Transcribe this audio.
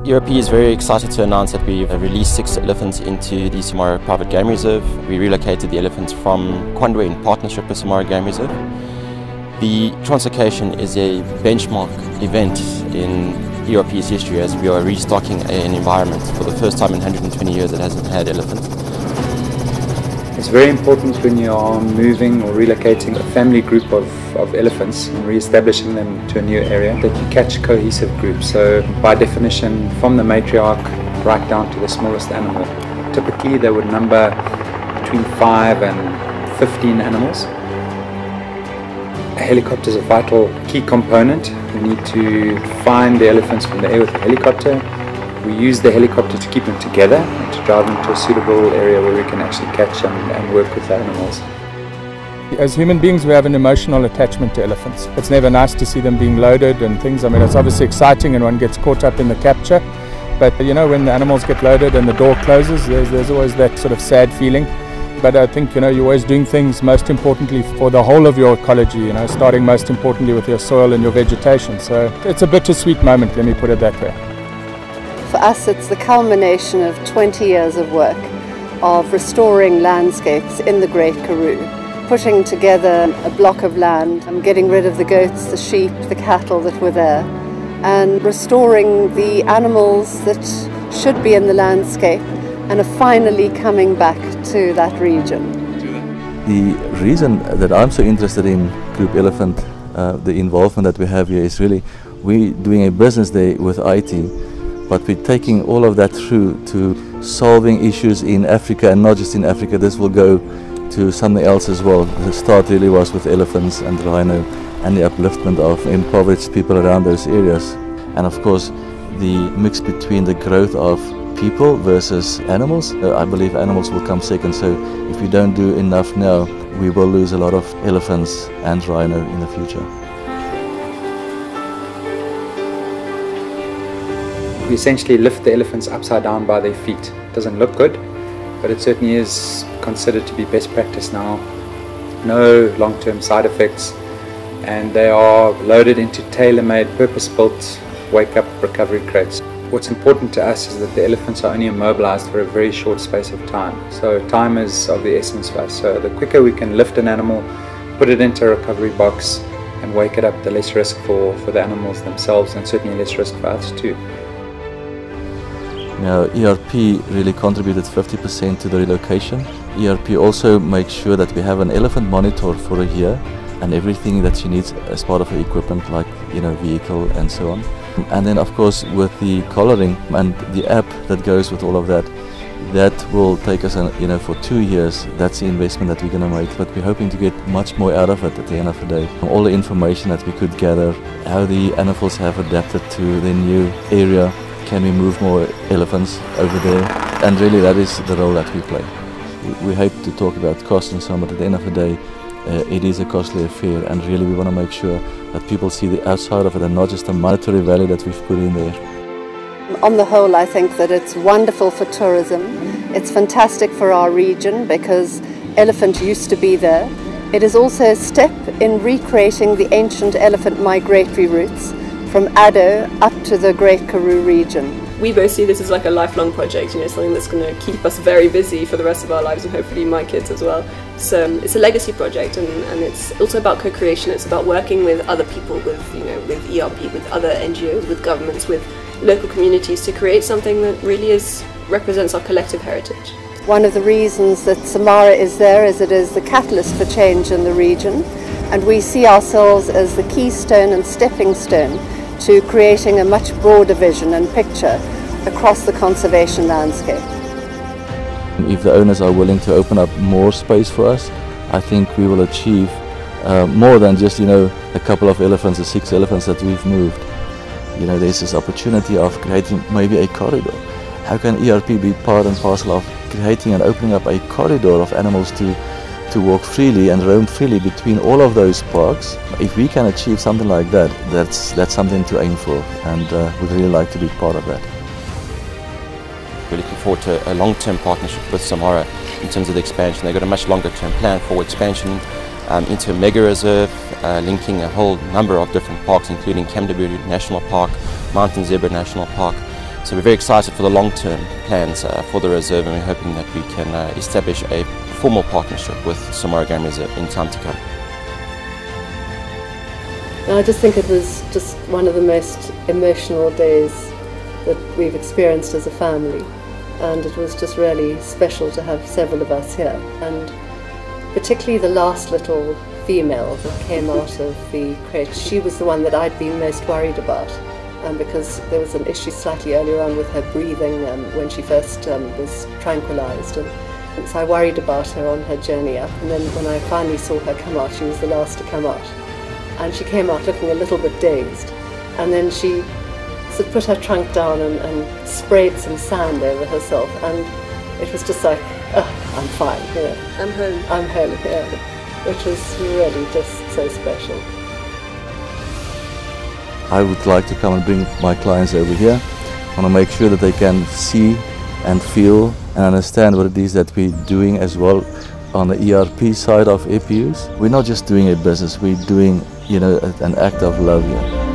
ERP is very excited to announce that we've released 6 elephants into the Samara Private Game Reserve. We relocated the elephants from Kwandwe in partnership with Samara Game Reserve. The translocation is a benchmark event in ERP's history, as we are restocking an environment for the first time in 120 years that hasn't had elephants. It's very important when you are moving or relocating a family group of elephants and re-establishing them to a new area that you catch cohesive groups. So by definition, from the matriarch right down to the smallest animal. Typically they would number between 5 and 15 animals. A helicopter is a vital key component. We need to find the elephants from the air with the helicopter. We use the helicopter to keep them together and to drive them to a suitable area where we can actually catch them and work with the animals. As human beings, we have an emotional attachment to elephants. It's never nice to see them being loaded and things. I mean, it's obviously exciting and one gets caught up in the capture. But you know, when the animals get loaded and the door closes, there's always that sort of sad feeling. But I think, you know, you're always doing things most importantly for the whole of your ecology, you know, starting most importantly with your soil and your vegetation. So it's a bittersweet moment, let me put it that way. For us, it's the culmination of 20 years of work of restoring landscapes in the Great Karoo, putting together a block of land and getting rid of the goats, the sheep, the cattle that were there, and restoring the animals that should be in the landscape and are finally coming back to that region. The reason that I'm so interested in Group Elephant, the involvement that we have here, is really we're doing a business day with IT. But we're taking all of that through to solving issues in Africa, and not just in Africa. This will go to something else as well. The start really was with elephants and rhino and the upliftment of impoverished people around those areas. And of course, the mix between the growth of people versus animals. I believe animals will come second, so if we don't do enough now, we will lose a lot of elephants and rhino in the future. We essentially lift the elephants upside down by their feet. It doesn't look good, but it certainly is considered to be best practice now. No long-term side effects, and they are loaded into tailor-made, purpose-built wake-up recovery crates. What's important to us is that the elephants are only immobilized for a very short space of time. So time is of the essence for us. So the quicker we can lift an animal, put it into a recovery box and wake it up, the less risk for the animals themselves, and certainly less risk for us too. Now, ERP really contributed 50% to the relocation. ERP also makes sure that we have an elephant monitor for a year and everything that she needs as part of her equipment, like, you know, vehicle and so on. And then of course with the collaring and the app that goes with all of that, that will take us, you know, for 2 years. That's the investment that we're going to make, but we're hoping to get much more out of it at the end of the day. All the information that we could gather, how the animals have adapted to their new area, can we move more elephants over there, and really that is the role that we play. We hate to talk about cost and so on, but at the end of the day, it is a costly affair, and really we want to make sure that people see the outside of it and not just the monetary value that we've put in there. On the whole, I think that it's wonderful for tourism. It's fantastic for our region because elephant used to be there. It is also a step in recreating the ancient elephant migratory routes from Addo up to the Great Karoo region. We both see this as like a lifelong project, you know, something that's going to keep us very busy for the rest of our lives, and hopefully my kids as well. So it's a legacy project, and it's also about co-creation. It's about working with other people, with, you know, with ERP, with other NGOs, with governments, with local communities, to create something that really represents our collective heritage. One of the reasons that Samara is there is it is the catalyst for change in the region, and we see ourselves as the keystone and stepping stone to creating a much broader vision and picture across the conservation landscape. If the owners are willing to open up more space for us, I think we will achieve more than just, you know, a couple of elephants, the 6 elephants that we've moved. You know, there's this opportunity of creating maybe a corridor. How can ERP be part and parcel of creating and opening up a corridor of animals to walk freely and roam freely between all of those parks? If we can achieve something like that, that's something to aim for, and we'd really like to be part of that. We're looking forward to a long-term partnership with Samara in terms of the expansion. They've got a much longer-term plan for expansion into a mega reserve, linking a whole number of different parks, including Kamdaburi National Park, Mountain Zebra National Park, So we're very excited for the long-term plans for the reserve, and we're hoping that we can establish a formal partnership with Samara Game Reserve in time to come. I just think it was just one of the most emotional days that we've experienced as a family, and it was just really special to have several of us here, and particularly the last little female that came out of the crate. She was the one that I'd been most worried about, because there was an issue slightly earlier on with her breathing when she first was tranquilized, and so I worried about her on her journey up, and then when I finally saw her come out, she was the last to come out. And she came out looking a little bit dazed, and then she sort of put her trunk down and sprayed some sand over herself, and it was just like, oh, I'm fine, I'm home. I'm home, which was really just so special. I would like to come and bring my clients over here. I want to make sure that they can see and feel and understand what it is that we're doing as well on the ERP side of EPUs. We're not just doing a business, we're doing, an act of love here.